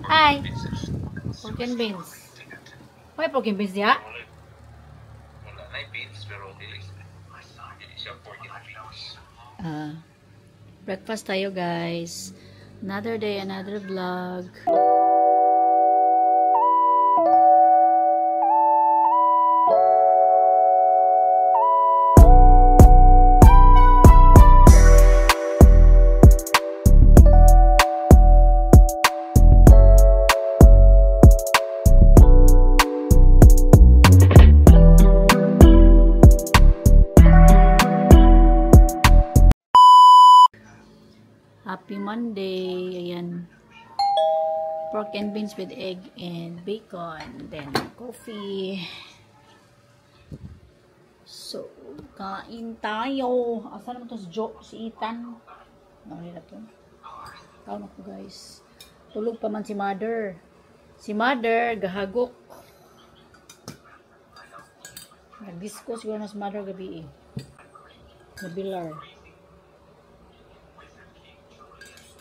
Hi. Pork and beans. May pork and beans diya? Wala na beans pero dili siya pork and beans. Breakfast tayo, guys. Another day, another vlog. Happy Monday. Ayan. Pork and beans with egg and bacon. Then, coffee. So, kain tayo. Asa naman to si Ethan? Nakalila to. Kaon ako, guys. Tulog pa man si Mother. Si Mother, gahagok. Nag-disco siguro na si Mother gabi eh. Nabilar.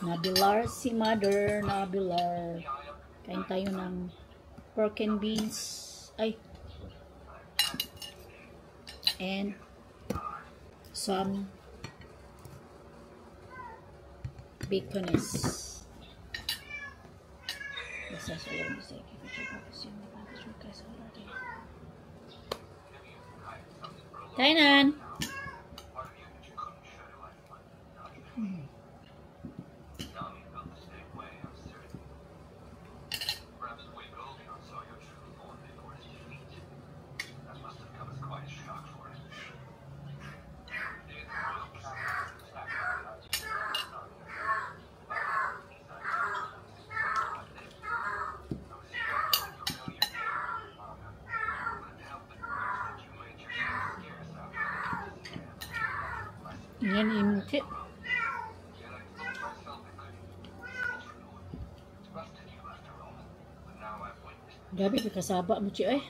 Nabilar si Mother, nabilar. Kain tayo ng pork and beans. Ay. And some baconis. Kainan. Yan imti. Gabi kasaba mo ci eh.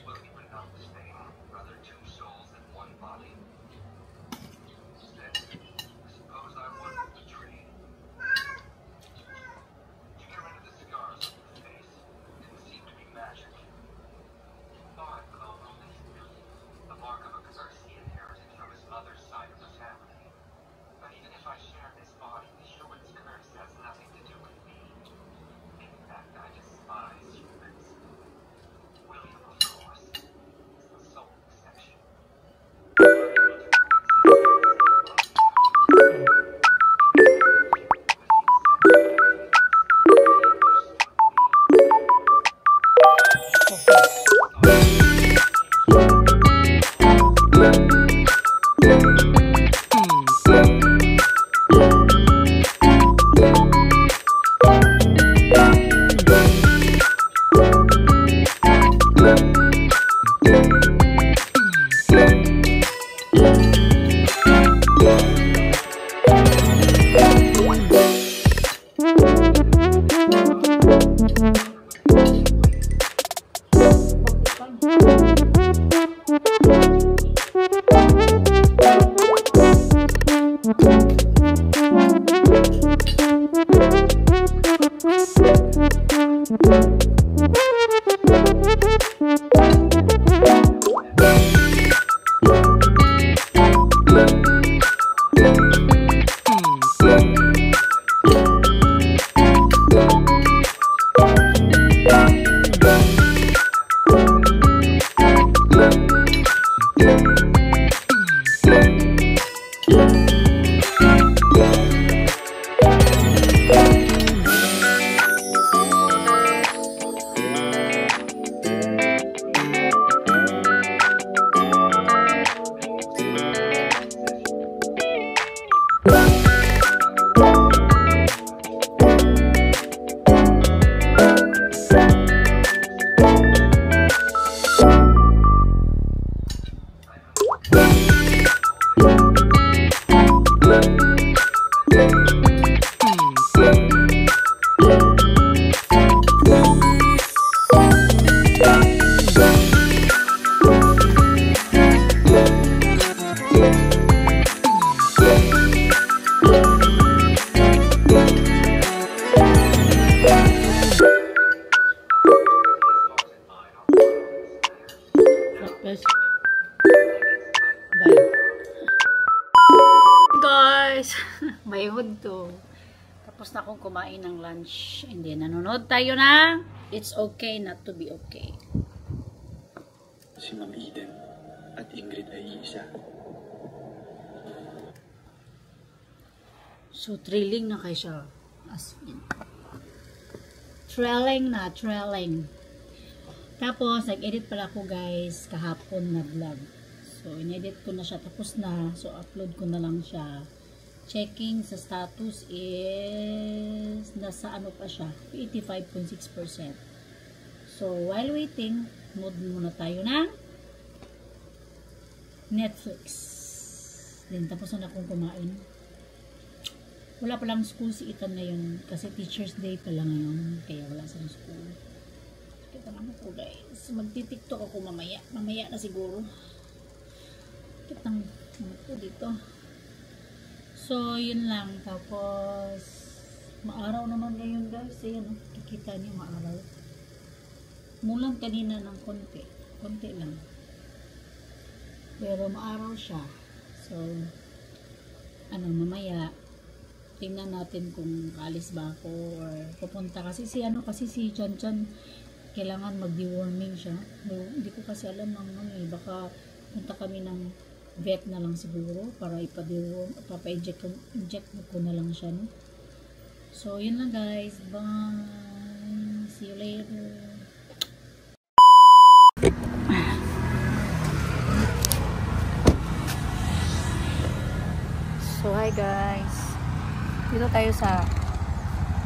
pagod to. Tapos na akong kumain ng lunch. And then, nanonood tayo ng It's Okay Not to Be Okay. Si Ma'am Eden at Ingrid ay isa. So, thrilling na kayo siya. As in. Thrilling. Tapos, nag-edit pala ako guys kahapon na vlog. So, in-edit ko na siya. Tapos na. So, upload ko na lang siya. Checking sa status is nasa ano pa siya. 85.6%. So, while waiting, mood muna tayo ng Netflix. Then, tapos na akong kumain. Wala palang school si Ethan ngayon. Kasi Teacher's Day pala ngayon. Kaya wala sa school. Kita naman po guys. Magti-tiktok ako mamaya. Mamaya na siguro. Kitang ano po dito. So, yun lang. Tapos, maaraw naman ngayon guys. Ayan, kikita niyo maaraw. Mulang kanina ng konti. Konti lang. Pero maaraw siya. So, ano, mamaya, tingnan natin kung kaalis ba ako or pupunta. Kasi si Chan Chan, kailangan mag-deworming siya. No, hindi ko kasi alam ng ano eh. Baka punta kami ng vet na lang siguro para papa-inject ko na lang siya, no? So, yun lang guys. Bye! See you later! So, hi guys! Dito tayo sa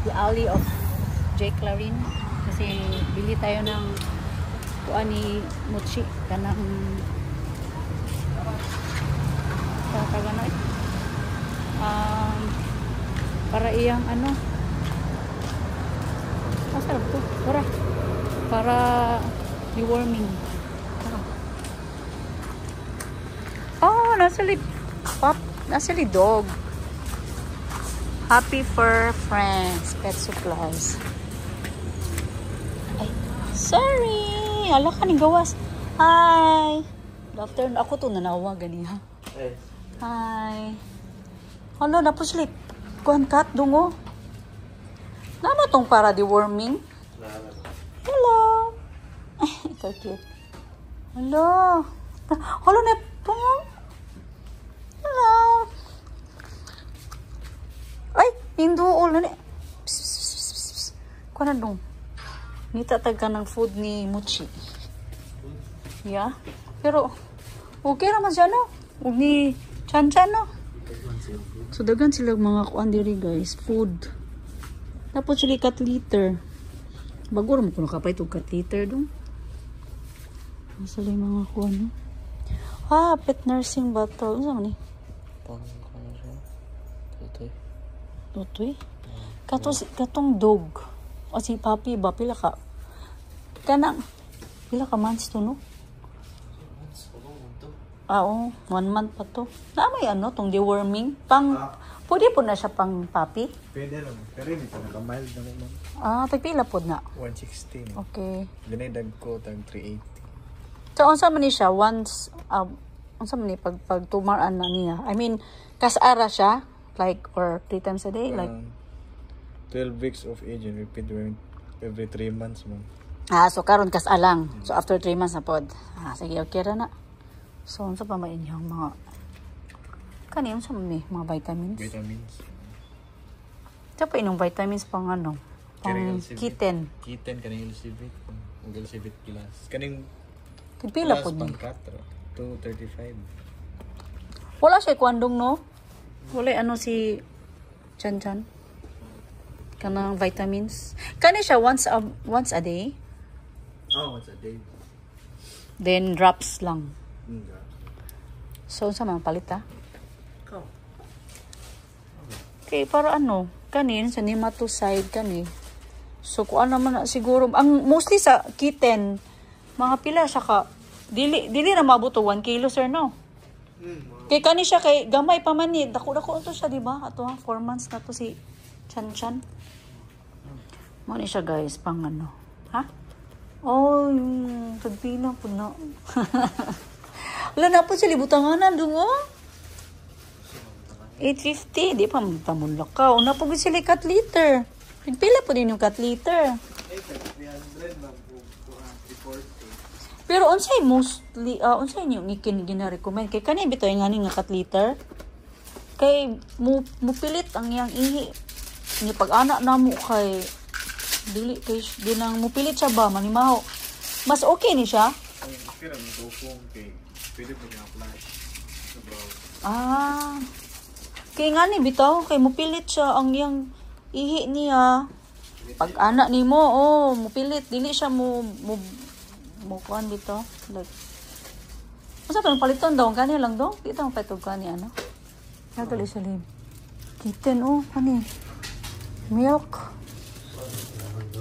the alley of J. Clarin kasi bili tayo ng kuan ni Mochi kanang para iyang ano masarap to para deworming. Oh, nasa dog. Happy Fur Friends Pet Supplies. Ay, sorry. Ala ka ni gawas. Hi. Good afternoon. Ako to nanawa gani ha. Hi. Hello, napuslit. Kuhan kat dungo. Nama tong para deworming. Hello. Ay, ikaw cute. Hello. Hello na tong. Hello. Ay, Indo all na ni. Kuha na dong. Nitatag ka ng food ni Mochi. Yeah. Pero, okay naman siya, no? Huwag ni Chan Chan, no? So, dagan sila mga kuan diri, guys. Food. Tapos sila cat litter. Bago rin mo kung nakapay itong cat litter dong. Nasa lang mga kuan, no? Ah, pet nursing bottle. Ano naman eh? Tutoy. Katong dog. O si Papi ba? Pila ka? Pila ka months to, no? Oo, 1 month pa to. Na may ano, tong deworming. Pwede po na siya pang Papi? Pwede lang. Pero hindi pa naka-mild na naman. Tagpila po na. 160. Okay. Ginaidag ko tag 380. So, unsa man ni siya? Once, unsa man ni pag tumaraan na niya? I mean, kasara siya? Like, or 3 times a day? Like, 12 weeks of age and repeat every 3 months mo. So karon kas alang. So after 3 months na pod. Sige, okay ra na. So unsa pa may inyong mga kani unsa man mga vitamins? Vitamins. Sa pa inong vitamins pang ano? Pang kitten. Kitten kaning LCV. LCV plus. Kaning pila pod ni? 235. Wala siya kwandong, no? Wala ano si Chan Chan. Kanang vitamins. Kani siya once a day? Oh, once a day. Then drops lang. So sa mga palita? Okay, para ano? Kanin sa nematocide kani. So kuan naman na siguro ang mostly sa kitten mga pila siya ka dili na mabuto 1 kilo sir no. Kay kani siya kay gamay pa man ni dako-dako to siya di ba? Ato 4 months na to si Chan Chan. Mo ni siya guys pang ano. Ha? Oh, tagpila po na. Wala na po siya libutanganan dungo. 850, di pa magtamunlak ka. Una po sila cut liter. Nagpila po din yung cut liter. 300 lang po. 340. Pero unsay mostly, unsay niyo gina-recommend? Kay kani bitaw nga ni nga cut liter. Kay mupilit ang yang ihi. Ni pag-anak na mo kay dili kay dinang mupilit siya ba manimaho. Mas okay ni siya. Pero may dukong kay pwede po niya apply. Kay nga ni bitaw kay mupilit siya ang yang ihi niya. Pag anak nimo, mupilit dili siya mo kuan bitaw. Like Masa pa paliton daw kani lang daw. Kita mo patog kani ano. Nagali sa lim. Kitten kani. Milk.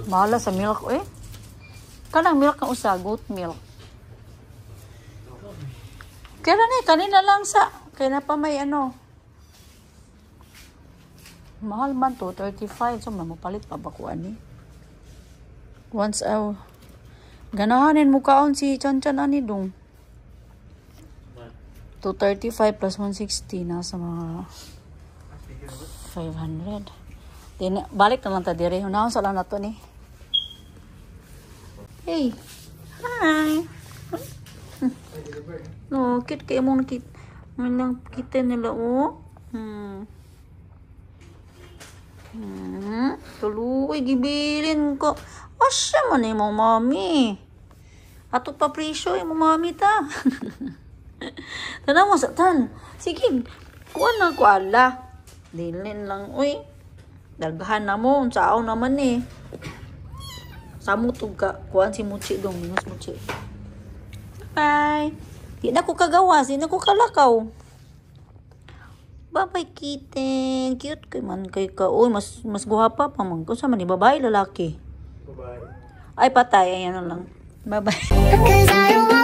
Mahala sa milk Kanang milk ang usa, goat milk. Kaya ni kanina lang sa kaya na pa may mahal man to 35 so mapalit pa ba ko ani. Once ganahanin mo kaon si Chanchan ani dong. 235 plus 160 nasa mga 500. Then balik na lang ta dire. Unaon sa lang nato ni. Hey. Hi. No, cute kayo mo nakita. Manang kita nila Tuloy gibilin ko. Asya man mo mami. Ato pa presyo mo mami ta. Tanang mo sa tan. Sige, kuha na ko ala. Dilin lang, Daghan na mo, saaw naman Samo to ka, kuha si Muchi dong, minus Muchi. Bye. Di na ko kagawas, di na ko kalakaw. Bye-bye, kitten. Cute kay man kay ka. Mas guwapa pa man. Kung sa man, babae, lalaki. Bye-bye. Ay, patay. Ayan na lang. Bye-bye. Cause I don't